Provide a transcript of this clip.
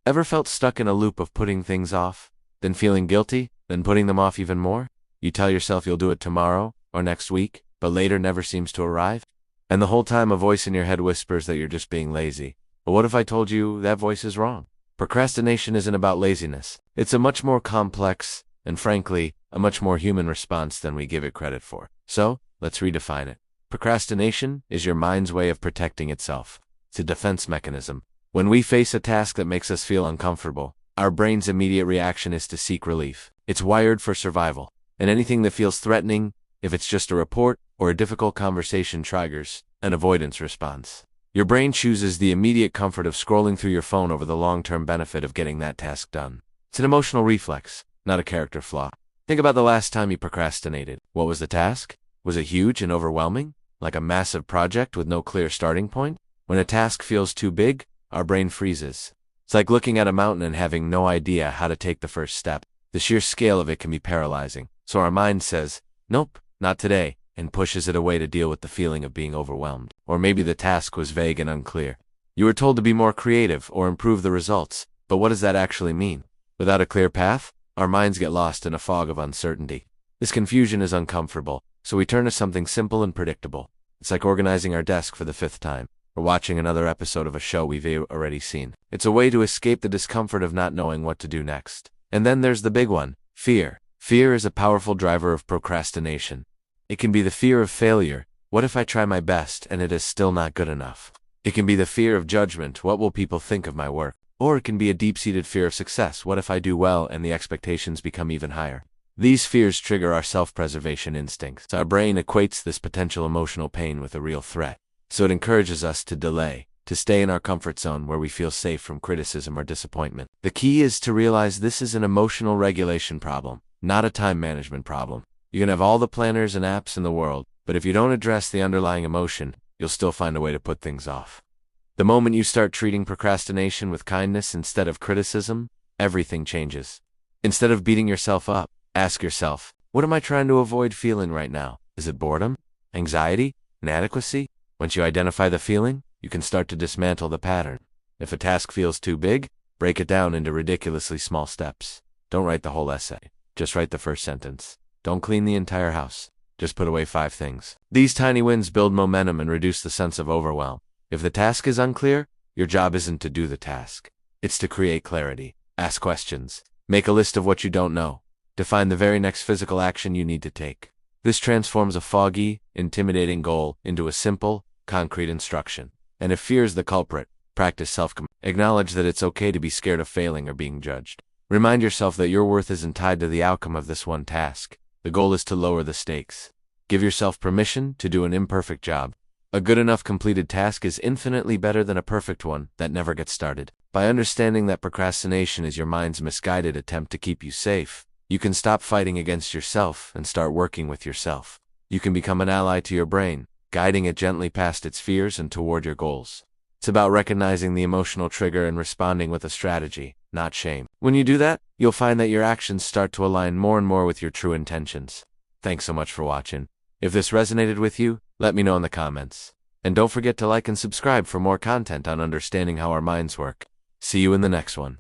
Ever felt stuck in a loop of putting things off, then feeling guilty, then putting them off even more? You tell yourself you'll do it tomorrow or next week, but later never seems to arrive? And the whole time a voice in your head whispers that you're just being lazy. But what if I told you that voice is wrong? Procrastination isn't about laziness. It's a much more complex, and frankly, a much more human response than we give it credit for. So, let's redefine it. Procrastination is your mind's way of protecting itself. It's a defense mechanism. When we face a task that makes us feel uncomfortable, our brain's immediate reaction is to seek relief. It's wired for survival. And anything that feels threatening, if it's just a report or a difficult conversation, triggers an avoidance response. Your brain chooses the immediate comfort of scrolling through your phone over the long-term benefit of getting that task done. It's an emotional reflex, not a character flaw. Think about the last time you procrastinated. What was the task? Was it huge and overwhelming? Like a massive project with no clear starting point? When a task feels too big, our brain freezes. It's like looking at a mountain and having no idea how to take the first step. The sheer scale of it can be paralyzing. So our mind says, nope, not today, and pushes it away to deal with the feeling of being overwhelmed. Or maybe the task was vague and unclear. You were told to be more creative or improve the results, but what does that actually mean? Without a clear path, our minds get lost in a fog of uncertainty. This confusion is uncomfortable, so we turn to something simple and predictable. It's like organizing our desk for the 5th time, or watching another episode of a show we've already seen. It's a way to escape the discomfort of not knowing what to do next. And then there's the big one, fear. Fear is a powerful driver of procrastination. It can be the fear of failure. What if I try my best and it is still not good enough? It can be the fear of judgment. What will people think of my work? Or it can be a deep-seated fear of success. What if I do well and the expectations become even higher? These fears trigger our self-preservation instincts. Our brain equates this potential emotional pain with a real threat. So it encourages us to delay, to stay in our comfort zone where we feel safe from criticism or disappointment. The key is to realize this is an emotional regulation problem, not a time management problem. You can have all the planners and apps in the world, but if you don't address the underlying emotion, you'll still find a way to put things off. The moment you start treating procrastination with kindness instead of criticism, everything changes. Instead of beating yourself up, ask yourself, what am I trying to avoid feeling right now? Is it boredom? Anxiety? Inadequacy? Once you identify the feeling, you can start to dismantle the pattern. If a task feels too big, break it down into ridiculously small steps. Don't write the whole essay. Just write the first sentence. Don't clean the entire house. Just put away 5 things. These tiny wins build momentum and reduce the sense of overwhelm. If the task is unclear, your job isn't to do the task. It's to create clarity. Ask questions. Make a list of what you don't know. Define the very next physical action you need to take. This transforms a foggy, intimidating goal into a simple, concrete instruction. And if fear is the culprit, practice self-compassion. Acknowledge that it's okay to be scared of failing or being judged. Remind yourself that your worth isn't tied to the outcome of this one task. The goal is to lower the stakes. Give yourself permission to do an imperfect job. A good enough completed task is infinitely better than a perfect one that never gets started. By understanding that procrastination is your mind's misguided attempt to keep you safe, you can stop fighting against yourself and start working with yourself. You can become an ally to your brain, guiding it gently past its fears and toward your goals. It's about recognizing the emotional trigger and responding with a strategy, not shame. When you do that, you'll find that your actions start to align more and more with your true intentions. Thanks so much for watching. If this resonated with you, let me know in the comments. And don't forget to like and subscribe for more content on understanding how our minds work. See you in the next one.